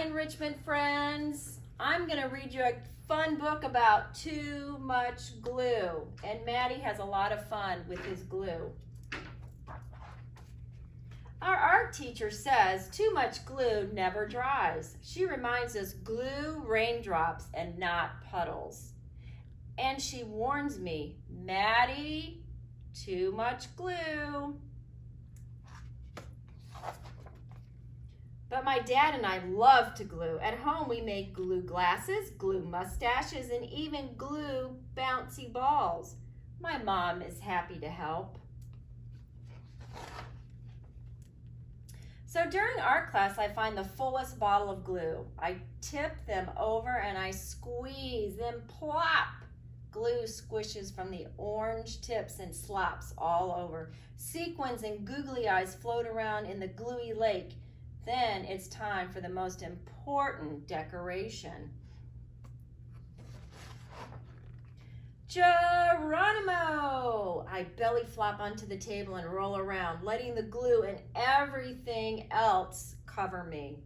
Hi, enrichment friends. I'm going to read you a fun book about too much glue. And Maddie has a lot of fun with his glue. Our art teacher says too much glue never dries. She reminds us glue raindrops and not puddles. And she warns me, Maddie, too much glue. But my dad and I love to glue. At home we make glue glasses, glue mustaches, and even glue bouncy balls. My mom is happy to help. So during art class, I find the fullest bottle of glue. I tip them over and I squeeze, then plop. Glue squishes from the orange tips and slops all over. Sequins and googly eyes float around in the gluey lake. Then it's time for the most important decoration. Geronimo! I belly flop onto the table and roll around, letting the glue and everything else cover me.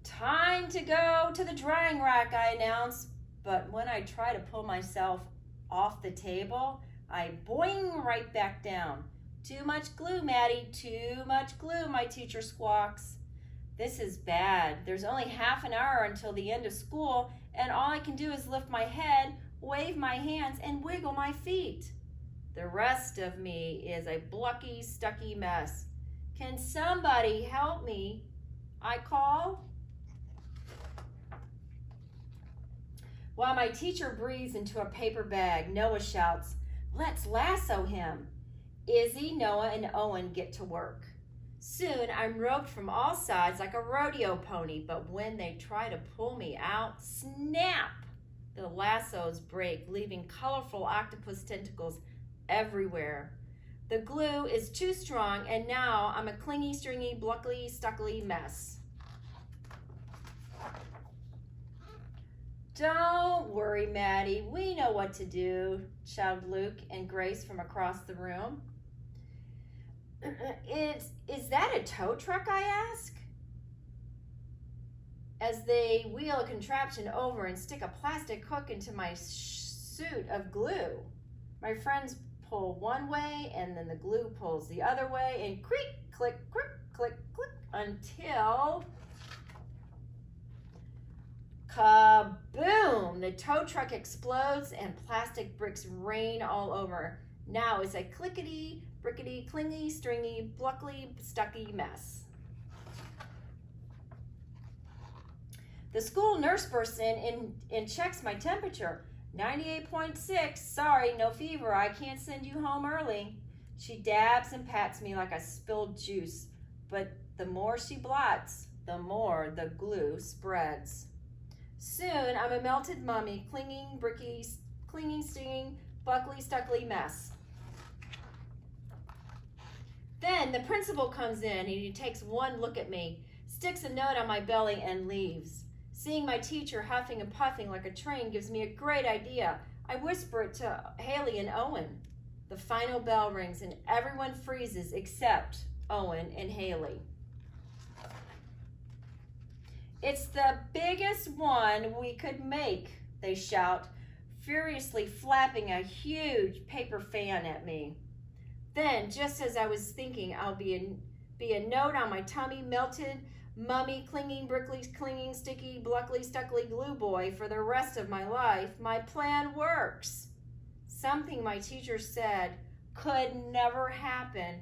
Time to go to the drying rack, I announce. But when I try to pull myself off the table, I boing right back down. Too much glue, Maddie, too much glue, my teacher squawks. This is bad. There's only half an hour until the end of school, and all I can do is lift my head, wave my hands, and wiggle my feet. The rest of me is a plucky, stucky mess. Can somebody help me? I call. While my teacher breathes into a paper bag, Noah shouts, "Let's lasso him." Izzy, Noah, and Owen get to work. Soon I'm roped from all sides like a rodeo pony, but when they try to pull me out, snap! The lassos break, leaving colorful octopus tentacles everywhere. The glue is too strong, and now I'm a clingy, stringy, bluckly, stuckly mess. Don't worry, Maddie. We know what to do, shouted Luke and Grace from across the room. Is that a tow truck, I ask? As they wheel a contraption over and stick a plastic hook into my suit of glue. My friends pull one way, and then the glue pulls the other way, and creak, click, click, click, click, until... Kaboom! The tow truck explodes and plastic bricks rain all over. Now it's a clickety, brickety, clingy, stringy, bluckly, stucky mess. The school nurse bursts in and checks my temperature. 98.6. Sorry, no fever. I can't send you home early. She dabs and pats me like I spilled juice, but the more she blots, the more the glue spreads. Soon, I'm a melted mummy, clinging, bricky, clinging, stinging, buckly, stuckly mess. Then the principal comes in and he takes one look at me, sticks a note on my belly, and leaves. Seeing my teacher huffing and puffing like a train gives me a great idea. I whisper it to Haley and Owen. The final bell rings and everyone freezes except Owen and Haley. It's the biggest one we could make, they shout, furiously flapping a huge paper fan at me. Then, just as I was thinking I'll be a note on my tummy, melted, mummy, clinging, brickly, clinging, sticky, bluckly, stuckly glue boy for the rest of my life, my plan works. Something my teacher said could never happen.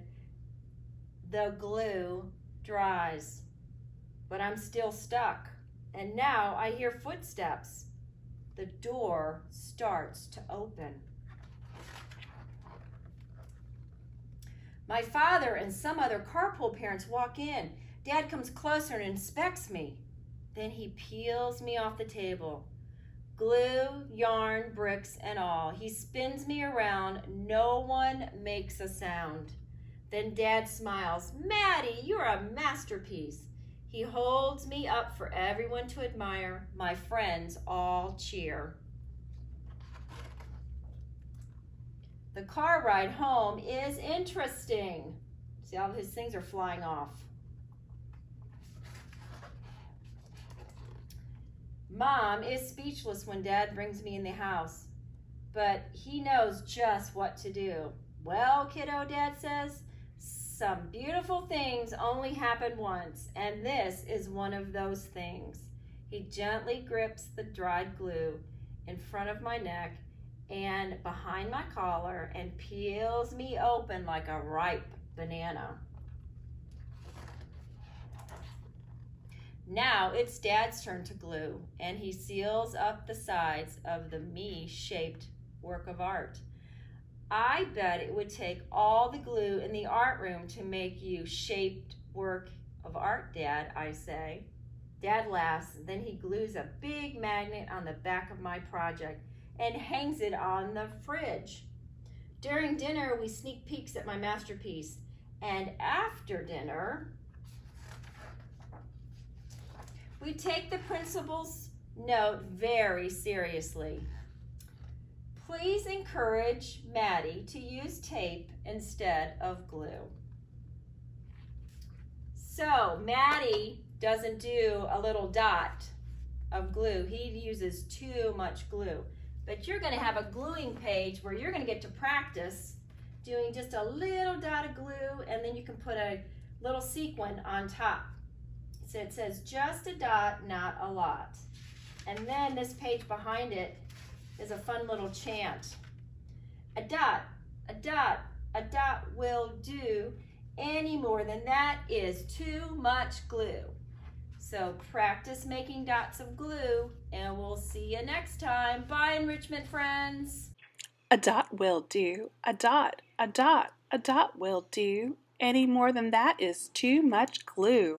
The glue dries. But I'm still stuck, and now I hear footsteps. The door starts to open. My father and some other carpool parents walk in. Dad comes closer and inspects me. Then he peels me off the table. Glue, yarn, bricks, and all. He spins me around. No one makes a sound. Then Dad smiles. Maddie, you're a masterpiece. He holds me up for everyone to admire. My friends all cheer. The car ride home is interesting. See, all his things are flying off. Mom is speechless when Dad brings me in the house, but he knows just what to do. Well, kiddo, Dad says, some beautiful things only happen once, and this is one of those things. He gently grips the dried glue in front of my neck and behind my collar and peels me open like a ripe banana. Now it's Dad's turn to glue, and he seals up the sides of the me-shaped work of art. I bet it would take all the glue in the art room to make you shaped work of art, Dad, I say. Dad laughs, then he glues a big magnet on the back of my project and hangs it on the fridge. During dinner, we sneak peeks at my masterpiece, and after dinner, we take the principal's note very seriously. Please encourage Maddie to use tape instead of glue. So Maddie doesn't do a little dot of glue. He uses too much glue. But you're going to have a gluing page where you're going to get to practice doing just a little dot of glue, and then you can put a little sequin on top. So it says just a dot, not a lot. And then this page behind it is a fun little chant. A dot, a dot, a dot will do. Any more than that is too much glue. So practice making dots of glue, and we'll see you next time. Bye, enrichment friends. A dot will do. A dot, a dot, a dot will do. Any more than that is too much glue.